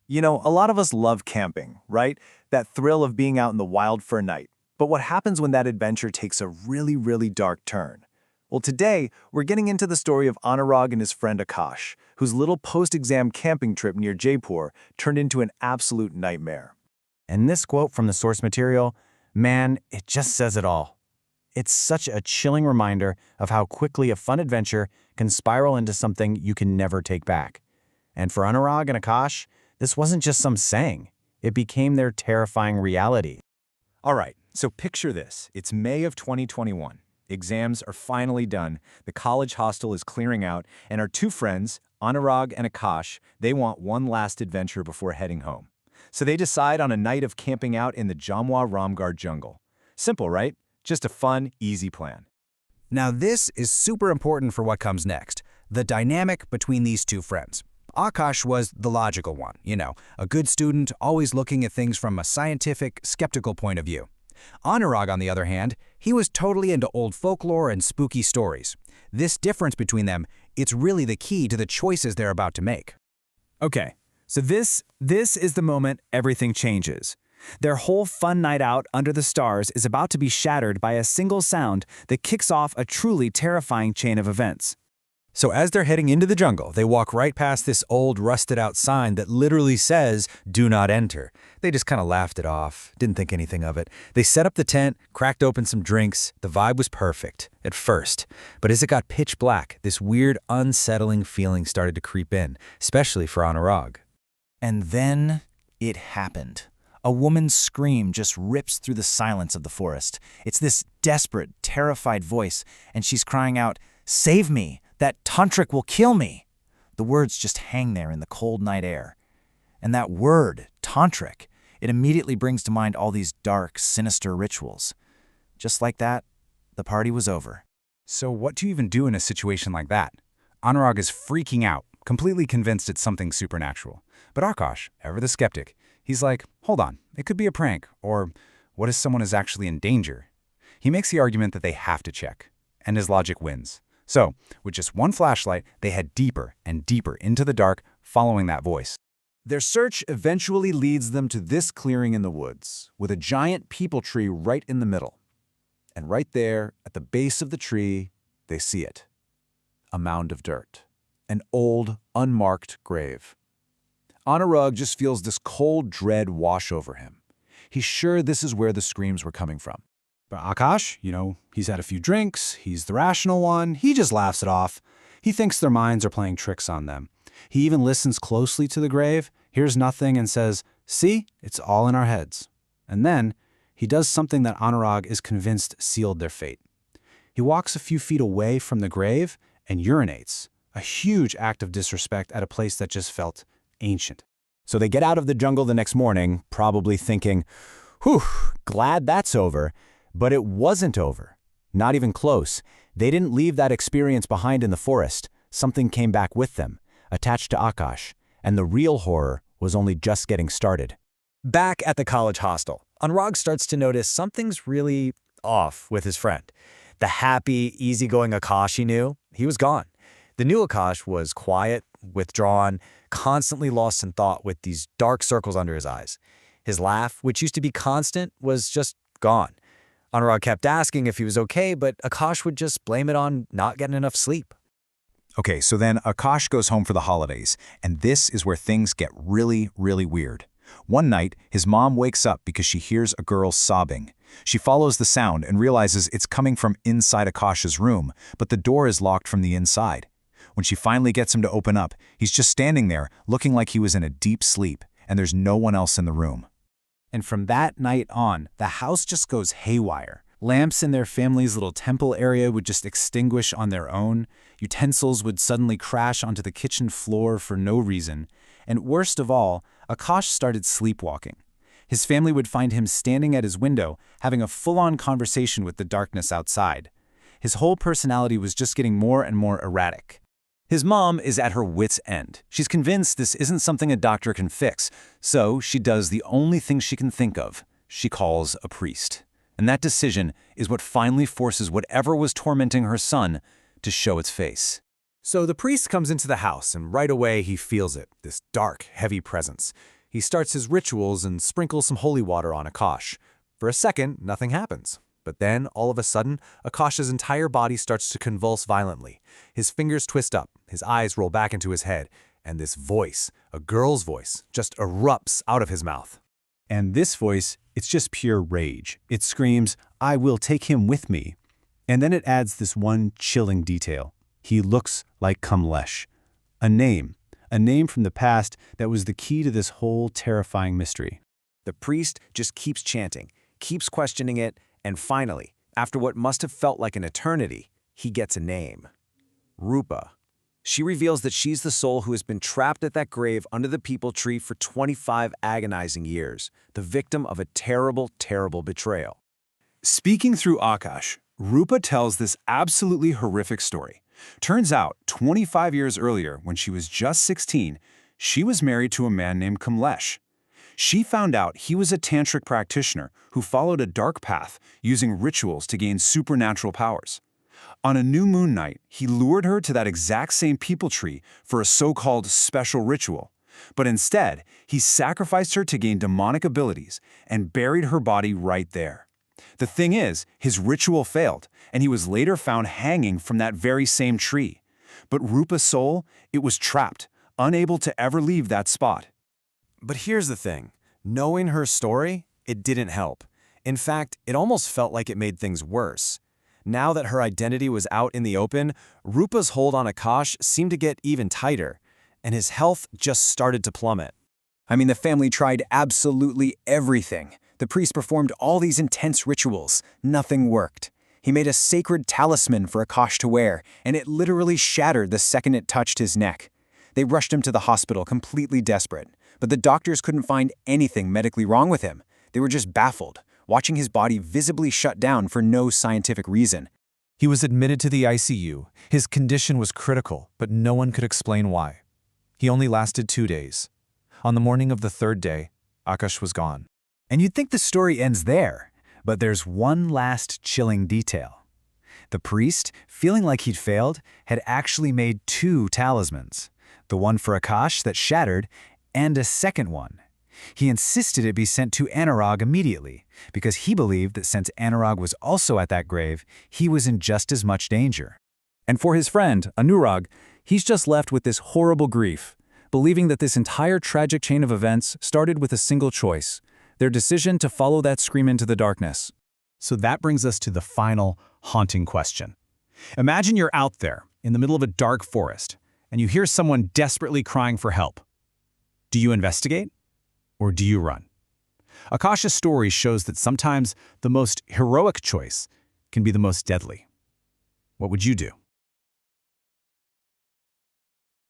You know, a lot of us love camping, right? That thrill of being out in the wild for a night. But what happens when that adventure takes a really dark turn? Well, today, we're getting into the story of Anurag and his friend Akash, whose little post-exam camping trip near Jaipur turned into an absolute nightmare. And this quote from the source material, man, it just says it all. It's such a chilling reminder of how quickly a fun adventure can spiral into something you can never take back. And for Anurag and Akash, this wasn't just some saying. It became their terrifying reality. All right, so picture this. It's May of 2021. Exams are finally done, the college hostel is clearing out, and our two friends, Anurag and Akash, they want one last adventure before heading home. So they decide on a night of camping out in the Jamwa Ramgarh jungle. Simple, right? Just a fun, easy plan. Now this is super important for what comes next, the dynamic between these two friends. Akash was the logical one, a good student, always looking at things from a scientific, skeptical point of view. Anurag, on the other hand, he was totally into old folklore and spooky stories. This difference between them, it's really the key to the choices they're about to make. Okay, so this is the moment everything changes. Their whole fun night out under the stars is about to be shattered by a single sound that kicks off a truly terrifying chain of events. So as they're heading into the jungle, they walk right past this old rusted-out sign that literally says, "Do not enter." They just kind of laughed it off, didn't think anything of it. They set up the tent, cracked open some drinks. The vibe was perfect, at first. But as it got pitch black, this weird, unsettling feeling started to creep in, especially for Anurag. And then it happened. A woman's scream just rips through the silence of the forest. It's this desperate, terrified voice, and she's crying out, "Save me! That tantric will kill me!" The words just hang there in the cold night air. And that word, tantric, it immediately brings to mind all these dark, sinister rituals. Just like that, the party was over. So what do you even do in a situation like that? Anurag is freaking out, completely convinced it's something supernatural. But Akash, ever the skeptic, he's like, hold on, it could be a prank, or what if someone is actually in danger? He makes the argument that they have to check, and his logic wins. So, with just one flashlight, they head deeper and deeper into the dark, following that voice. Their search eventually leads them to this clearing in the woods, with a giant peepal tree right in the middle. And right there, at the base of the tree, they see it. A mound of dirt. An old, unmarked grave. Anurag just feels this cold dread wash over him. He's sure this is where the screams were coming from. But Akash, he's had a few drinks, he's the rational one, he just laughs it off. He thinks their minds are playing tricks on them. He even listens closely to the grave, hears nothing, and says, "See, it's all in our heads." And then, he does something that Anurag is convinced sealed their fate. He walks a few feet away from the grave and urinates, a huge act of disrespect at a place that just felt ancient. So they get out of the jungle the next morning, probably thinking, whew, glad that's over. But it wasn't over. Not even close. They didn't leave that experience behind in the forest. Something came back with them, attached to Akash, and the real horror was only just getting started. Back at the college hostel, Anurag starts to notice something's really off with his friend. The happy, easygoing Akash he knew, he was gone. The new Akash was quiet, withdrawn, constantly lost in thought with these dark circles under his eyes. His laugh, which used to be constant, was just gone. Anurag kept asking if he was okay, but Akash would just blame it on not getting enough sleep. Okay, so then Akash goes home for the holidays, and this is where things get really weird. One night, his mom wakes up because she hears a girl sobbing. She follows the sound and realizes it's coming from inside Akash's room, but the door is locked from the inside. When she finally gets him to open up, he's just standing there, looking like he was in a deep sleep, and there's no one else in the room. And from that night on, the house just goes haywire. Lamps in their family's little temple area would just extinguish on their own. Utensils would suddenly crash onto the kitchen floor for no reason. And worst of all, Akash started sleepwalking. His family would find him standing at his window, having a full-on conversation with the darkness outside. His whole personality was just getting more and more erratic. His mom is at her wit's end. She's convinced this isn't something a doctor can fix, so she does the only thing she can think of. She calls a priest. And that decision is what finally forces whatever was tormenting her son to show its face. So the priest comes into the house, and right away he feels it, this dark, heavy presence. He starts his rituals and sprinkles some holy water on Akash. For a second, nothing happens. But then, all of a sudden, Akash's entire body starts to convulse violently. His fingers twist up, his eyes roll back into his head, and this voice, a girl's voice, just erupts out of his mouth. And this voice, it's just pure rage. It screams, "I will take him with me." And then it adds this one chilling detail. He looks like Kamlesh. A name from the past that was the key to this whole terrifying mystery. The priest just keeps chanting, keeps questioning it, and finally, after what must have felt like an eternity, he gets a name. Rupa. She reveals that she's the soul who has been trapped at that grave under the peepal tree for 25 agonizing years, the victim of a terrible, terrible betrayal. Speaking through Akash, Rupa tells this absolutely horrific story. Turns out, 25 years earlier, when she was just 16, she was married to a man named Kamlesh. She found out he was a tantric practitioner who followed a dark path using rituals to gain supernatural powers. On a new moon night, he lured her to that exact same peepal tree for a so-called special ritual. But instead, he sacrificed her to gain demonic abilities and buried her body right there. The thing is, his ritual failed, and he was later found hanging from that very same tree. But Rupa's soul, it was trapped, unable to ever leave that spot. But here's the thing. Knowing her story, it didn't help. In fact, it almost felt like it made things worse. Now that her identity was out in the open, Rupa's hold on Akash seemed to get even tighter, and his health just started to plummet. I mean, the family tried absolutely everything. The priest performed all these intense rituals. Nothing worked. He made a sacred talisman for Akash to wear, and it literally shattered the second it touched his neck. They rushed him to the hospital completely desperate, but the doctors couldn't find anything medically wrong with him. They were just baffled, watching his body visibly shut down for no scientific reason. He was admitted to the ICU. His condition was critical, but no one could explain why. He only lasted 2 days. On the morning of the 3rd day, Akash was gone. And you'd think the story ends there, but there's one last chilling detail. The priest, feeling like he'd failed, had actually made 2 talismans. The one for Akash that shattered, and a second one. He insisted it be sent to Anurag immediately, because he believed that since Anurag was also at that grave, he was in just as much danger. And for his friend, Anurag, he's just left with this horrible grief, believing that this entire tragic chain of events started with a single choice, their decision to follow that scream into the darkness. So that brings us to the final, haunting question. Imagine you're out there, in the middle of a dark forest, and you hear someone desperately crying for help. Do you investigate? Or do you run? Akash's story shows that sometimes the most heroic choice can be the most deadly. What would you do?